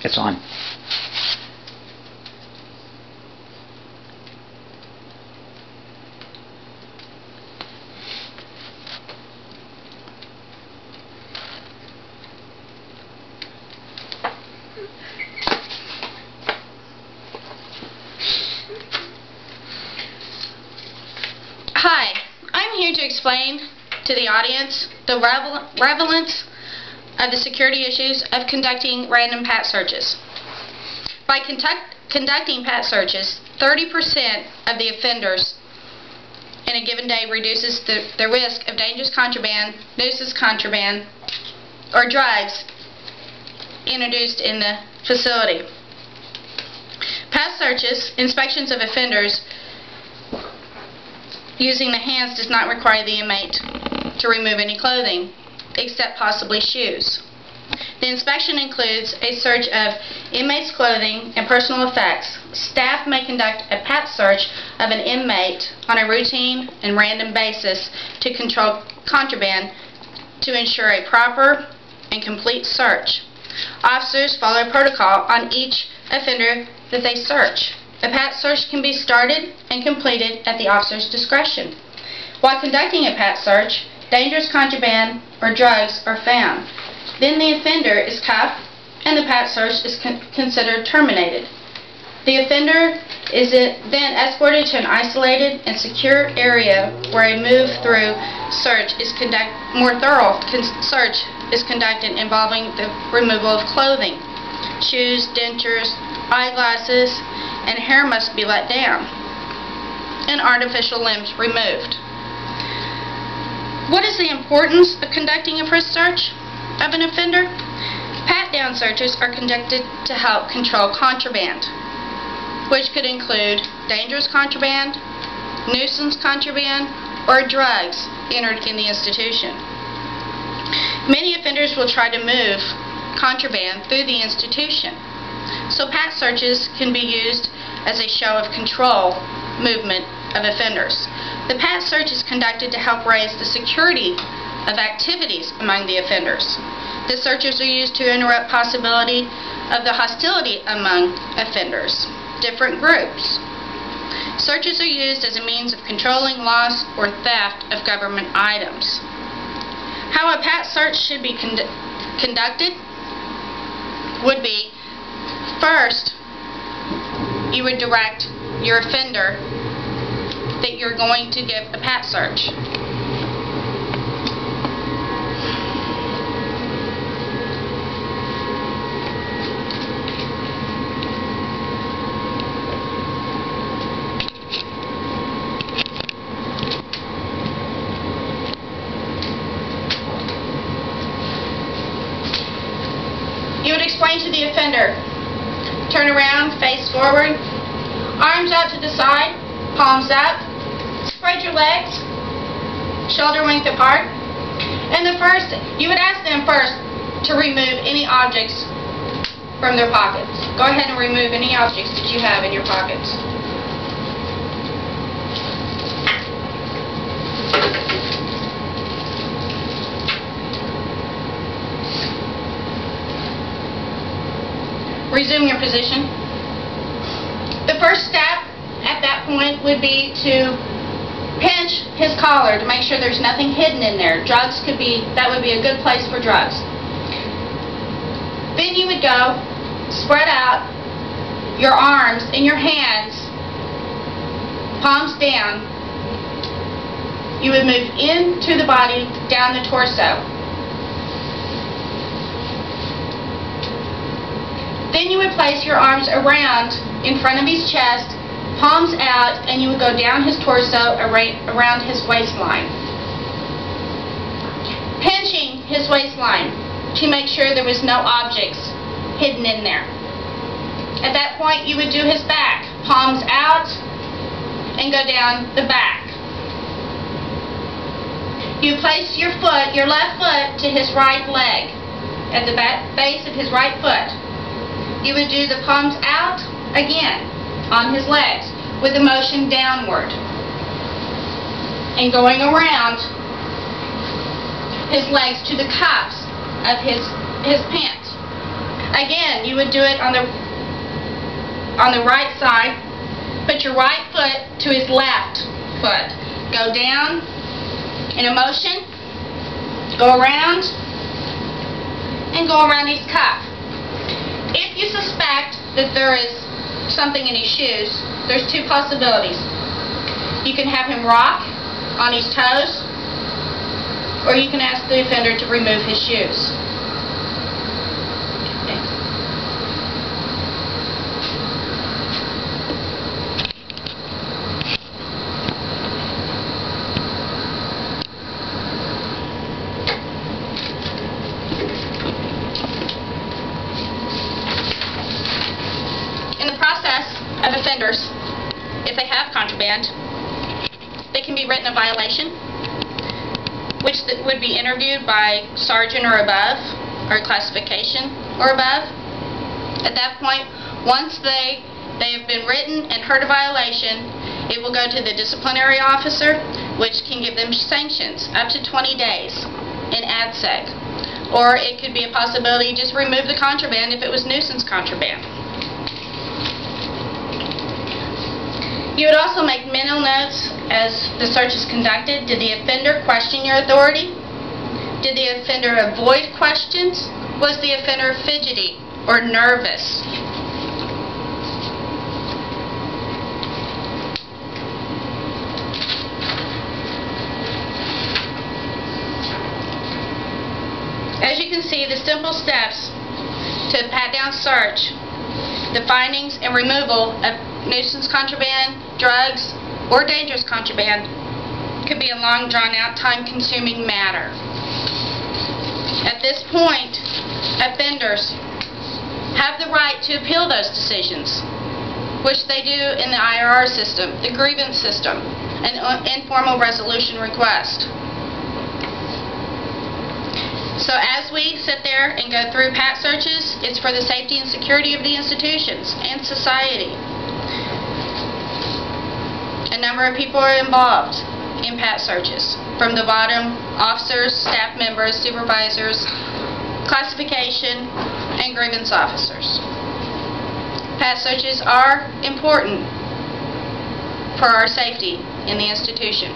It's on. Hi, I'm here to explain to the audience the relevance of the security issues of conducting random pat searches. By conducting pat searches, 30% of the offenders in a given day reduces the risk of dangerous contraband, nuisance contraband, or drugs introduced in the facility. Pat searches, inspections of offenders using the hands, does not require the inmate to remove any clothing, except possibly shoes. The inspection includes a search of inmates' clothing and personal effects. Staff may conduct a pat search of an inmate on a routine and random basis to control contraband to ensure a proper and complete search. Officers follow protocol on each offender that they search. A pat search can be started and completed at the officer's discretion. While conducting a pat search, dangerous contraband or drugs are found. Then the offender is cuffed and the pat search is considered terminated. The offender is then escorted to an isolated and secure area where a move-through search is more thorough search is conducted involving the removal of clothing. Shoes, dentures, eyeglasses, and hair must be let down, and artificial limbs removed. What is the importance of conducting a first search of an offender? Pat-down searches are conducted to help control contraband, which could include dangerous contraband, nuisance contraband, or drugs entered in the institution. Many offenders will try to move contraband through the institution, so pat searches can be used as a show of control movement of offenders. The pat search is conducted to help raise the security of activities among the offenders. The searches are used to interrupt possibility of the hostility among offenders, different groups. Searches are used as a means of controlling loss or theft of government items. How a pat search should be conducted would be: first, you would direct your offender that you're going to give a pat search. You would explain to the offender: turn around, face forward, arms out to the side, palms up, spread your legs, shoulder length apart. And you would ask them first to remove any objects from their pockets. Go ahead and remove any objects that you have in your pockets. Resume your position. The first step at that point would be to pinch his collar to make sure there's nothing hidden in there. That would be a good place for drugs. Then you would go, spread out your arms and your hands, palms down. You would move into the body, down the torso. Then you would place your arms around in front of his chest, palms out, and you would go down his torso around his waistline, pinching his waistline to make sure there was no objects hidden in there. At that point, you would do his back, palms out, and go down the back. You place your left foot to his right leg, at the base of his right foot. You would do the palms out again on his legs with the motion downward and going around his legs to the cuffs of his pants. Again, you would do it on the right side. Put your right foot to his left foot. Go down in a motion. Go around. And go around his cuff. If you suspect that there is something in his shoes, there's two possibilities. You can have him rock on his toes, or you can ask the offender to remove his shoes. In the process of offenders, if they have contraband, they can be written a violation, which would be interviewed by sergeant or above, or classification or above. At that point, once they have been written and heard a violation, it will go to the disciplinary officer, which can give them sanctions up to 20 days in ADSEC. Or it could be a possibility just remove the contraband if it was nuisance contraband. You would also make mental notes as the search is conducted. Did the offender question your authority? Did the offender avoid questions? Was the offender fidgety or nervous? As you can see, the simple steps to a pat-down search, the findings and removal of nuisance contraband, drugs, or dangerous contraband could be a long, drawn-out, time-consuming matter. At this point, offenders have the right to appeal those decisions, which they do in the IRR system, the grievance system, an informal resolution request. So as we sit there and go through PAT searches, it's for the safety and security of the institutions and society. A number of people are involved in PAT searches, from the bottom, officers, staff members, supervisors, classification, and grievance officers. PAT searches are important for our safety in the institution.